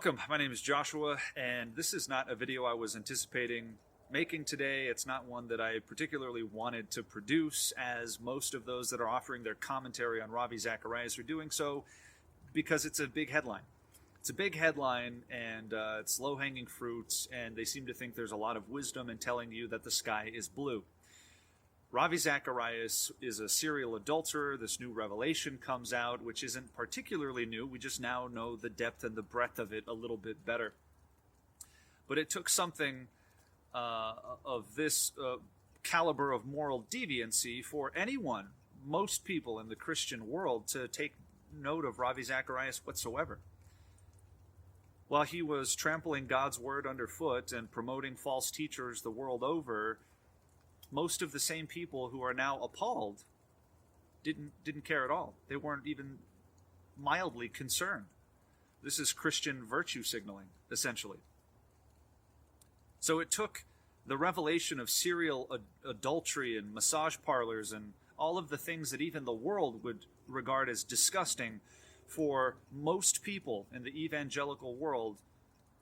Welcome, my name is Joshua, and this is not a video I was anticipating making today. It's not one that I particularly wanted to produce, as most of those that are offering their commentary on Ravi Zacharias are doing so because it's a big headline. It's a big headline, and it's low-hanging fruit, and they seem to think there's a lot of wisdom in telling you that the sky is blue. Ravi Zacharias is a serial adulterer. This new revelation comes out, which isn't particularly new. We just now know the depth and the breadth of it a little bit better. But it took something of this caliber of moral deviancy for anyone, most people in the Christian world, to take note of Ravi Zacharias whatsoever. While he was trampling God's word underfoot and promoting false teachers the world over, most of the same people who are now appalled didn't care at all. They weren't even mildly concerned. This is Christian virtue signaling, essentially. So it took the revelation of serial adultery and massage parlors and all of the things that even the world would regard as disgusting for most people in the evangelical world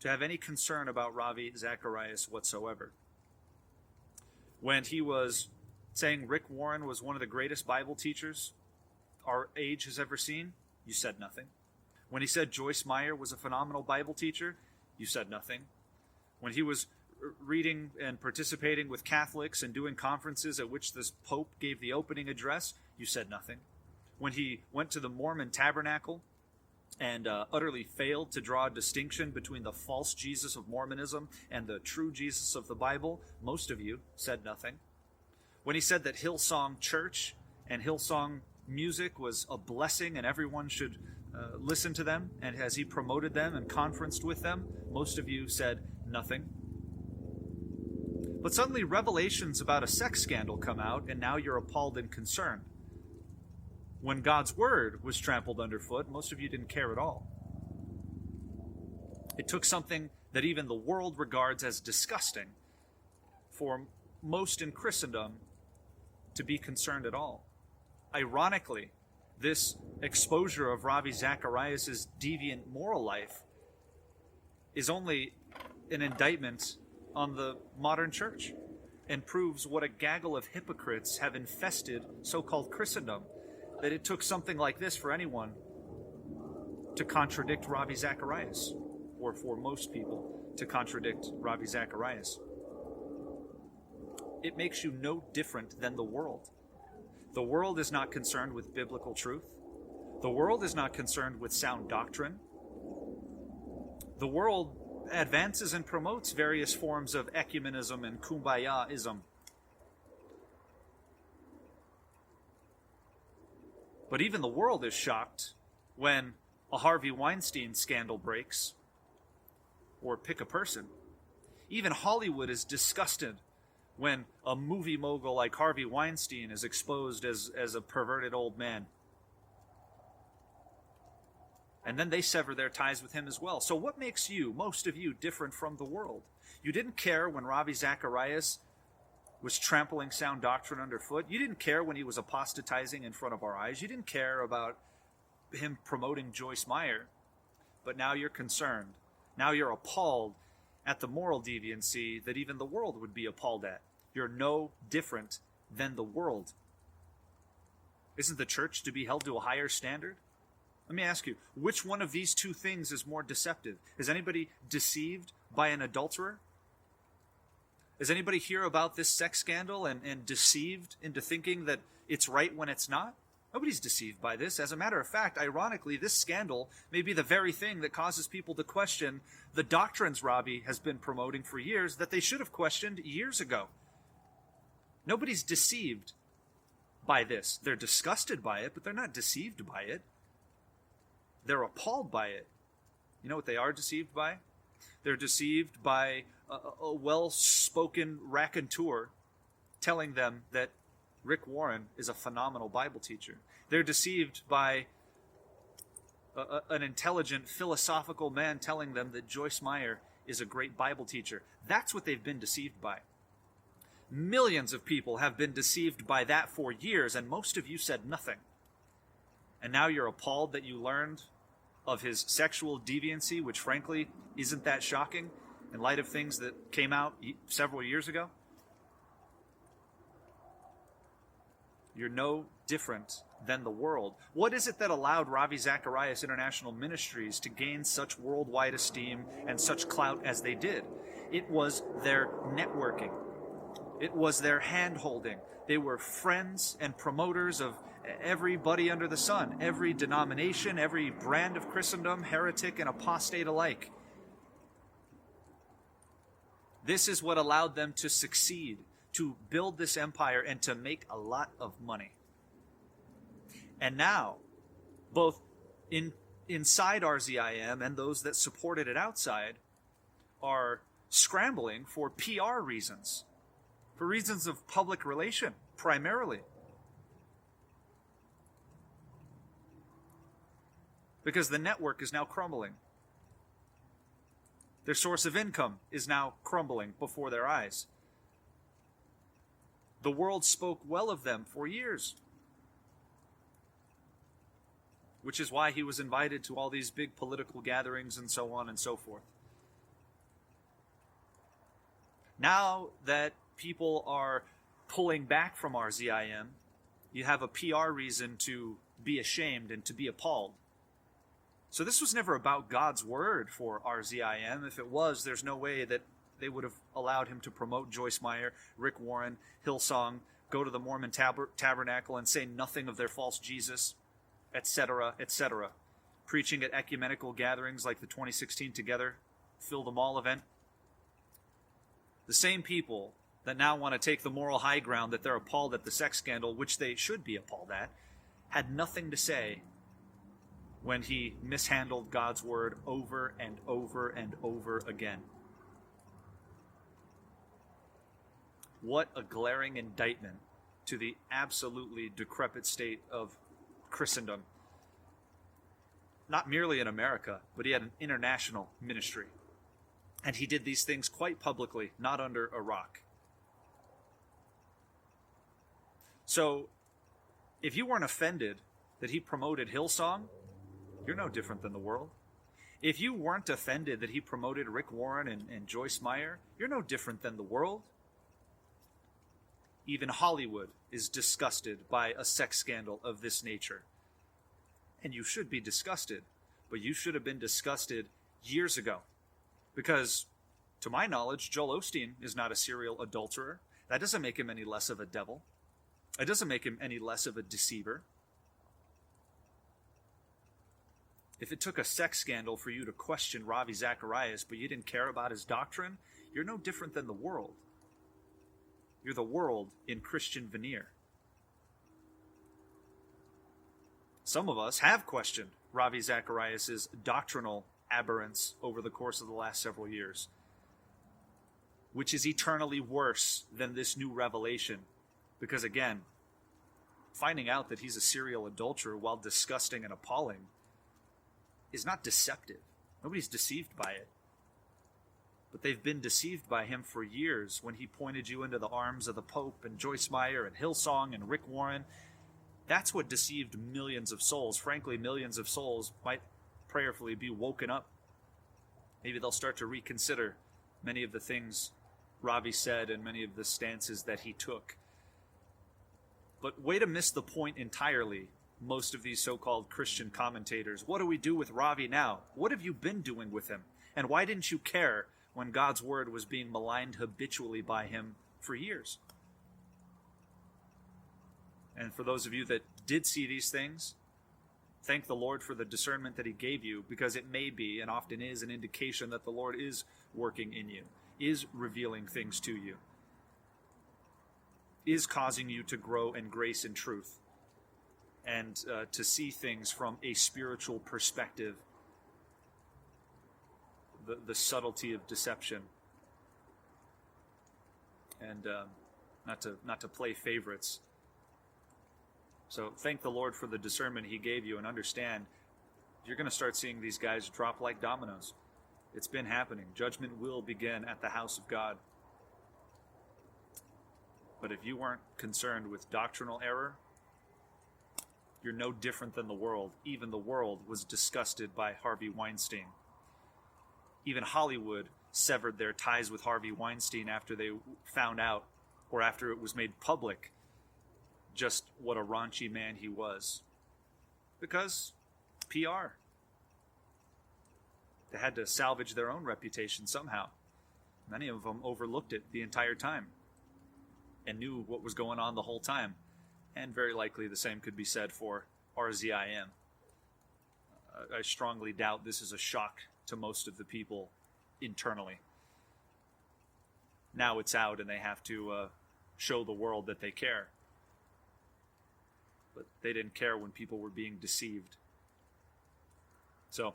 to have any concern about Ravi Zacharias whatsoever. When he was saying Rick Warren was one of the greatest Bible teachers our age has ever seen, you said nothing. When he said Joyce Meyer was a phenomenal Bible teacher, you said nothing. When he was reading and participating with Catholics and doing conferences at which this Pope gave the opening address, you said nothing. When he went to the Mormon tabernacle and utterly failed to draw a distinction between the false Jesus of Mormonism and the true Jesus of the Bible, most of you said nothing. When he said that Hillsong Church and Hillsong music was a blessing and everyone should listen to them, and as he promoted them and conferenced with them, most of you said nothing. But suddenly revelations about a sex scandal come out, and now you're appalled and concerned. When God's word was trampled underfoot, most of you didn't care at all. It took something that even the world regards as disgusting for most in Christendom to be concerned at all. Ironically, this exposure of Ravi Zacharias' deviant moral life is only an indictment on the modern church and proves what a gaggle of hypocrites have infested so-called Christendom, that it took something like this for anyone to contradict Ravi Zacharias, or for most people to contradict Ravi Zacharias. It makes you no different than the world. The world is not concerned with biblical truth. The world is not concerned with sound doctrine. The world advances and promotes various forms of ecumenism and kumbaya-ism. But even the world is shocked when a Harvey Weinstein scandal breaks, or pick a person. Even Hollywood is disgusted when a movie mogul like Harvey Weinstein is exposed as a perverted old man. And then they sever their ties with him as well. So what makes you, most of you, different from the world? You didn't care when Ravi Zacharias was trampling sound doctrine underfoot. You didn't care when he was apostatizing in front of our eyes. You didn't care about him promoting Joyce Meyer. But now you're concerned. Now you're appalled at the moral deviancy that even the world would be appalled at. You're no different than the world. Isn't the church to be held to a higher standard? Let me ask you, which one of these two things is more deceptive? Is anybody deceived by an adulterer? Does anybody hear about this sex scandal and deceived into thinking that it's right when it's not? Nobody's deceived by this. As a matter of fact, ironically, this scandal may be the very thing that causes people to question the doctrines Ravi has been promoting for years that they should have questioned years ago. Nobody's deceived by this. They're disgusted by it, but they're not deceived by it. They're appalled by it. You know what they are deceived by? They're deceived by a well-spoken raconteur telling them that Rick Warren is a phenomenal Bible teacher. They're deceived by an intelligent, philosophical man telling them that Joyce Meyer is a great Bible teacher. That's what they've been deceived by. Millions of people have been deceived by that for years, and most of you said nothing. And now you're appalled that you learned of his sexual deviancy, which frankly isn't that shocking in light of things that came out several years ago. You're no different than the world. What is it that allowed Ravi Zacharias International Ministries to gain such worldwide esteem and such clout as they did? It was their networking. It was their hand-holding. They were friends and promoters of everybody under the sun, every denomination, every brand of Christendom, heretic and apostate alike. This is what allowed them to succeed, to build this empire, and to make a lot of money. And now, both inside RZIM and those that supported it outside are scrambling for PR reasons, for reasons of public relation, primarily. Because the network is now crumbling. Their source of income is now crumbling before their eyes. The world spoke well of them for years, which is why he was invited to all these big political gatherings and so on and so forth. Now that people are pulling back from RZIM, you have a PR reason to be ashamed and to be appalled. So this was never about God's word for RZIM. If it was, there's no way that they would have allowed him to promote Joyce Meyer, Rick Warren, Hillsong, go to the Mormon tabernacle and say nothing of their false Jesus, etc., etc. Preaching at ecumenical gatherings like the 2016 Together, Fill the Mall event. The same people that now want to take the moral high ground that they're appalled at the sex scandal, which they should be appalled at, had nothing to say when he mishandled God's word over and over and over again. What a glaring indictment to the absolutely decrepit state of Christendom. Not merely in America, but he had an international ministry. And he did these things quite publicly, not under a rock. So, if you weren't offended that he promoted Hillsong, you're no different than the world. If you weren't offended that he promoted Rick Warren and Joyce Meyer, you're no different than the world. Even Hollywood is disgusted by a sex scandal of this nature. And you should be disgusted, but you should have been disgusted years ago. Because, to my knowledge, Joel Osteen is not a serial adulterer. That doesn't make him any less of a devil. It doesn't make him any less of a deceiver. If it took a sex scandal for you to question Ravi Zacharias, but you didn't care about his doctrine, you're no different than the world. You're the world in Christian veneer. Some of us have questioned Ravi Zacharias' doctrinal aberrance over the course of the last several years, which is eternally worse than this new revelation. Because again, finding out that he's a serial adulterer, while disgusting and appalling, is not deceptive. Nobody's deceived by it. But they've been deceived by him for years when he pointed you into the arms of the Pope and Joyce Meyer and Hillsong and Rick Warren. That's what deceived millions of souls. Frankly, millions of souls might prayerfully be woken up. Maybe they'll start to reconsider many of the things Ravi said and many of the stances that he took. But way to miss the point entirely, most of these so-called Christian commentators. What do we do with Ravi now? What have you been doing with him? And why didn't you care when God's word was being maligned habitually by him for years? And for those of you that did see these things, thank the Lord for the discernment that he gave you, because it may be, and often is, an indication that the Lord is working in you, is revealing things to you, is causing you to grow in grace and truth, and to see things from a spiritual perspective, the subtlety of deception, and not to play favorites. So thank the Lord for the discernment he gave you, and understand you're going to start seeing these guys drop like dominoes. It's been happening. Judgment will begin at the house of God. But if you weren't concerned with doctrinal error, You're no different than the world. Even the world was disgusted by Harvey Weinstein. Even Hollywood severed their ties with Harvey Weinstein after they found out, or after it was made public, just what a raunchy man he was. Because PR. They had to salvage their own reputation somehow. Many of them overlooked it the entire time and knew what was going on the whole time. And very likely the same could be said for RZIM. I strongly doubt this is a shock to most of the people internally. Now it's out and they have to show the world that they care. But they didn't care when people were being deceived. So,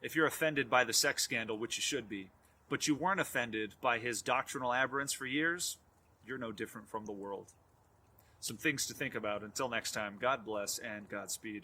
if you're offended by the sex scandal, which you should be, but you weren't offended by his doctrinal aberrance for years, you're no different from the world. Some things to think about. Until next time, God bless and Godspeed.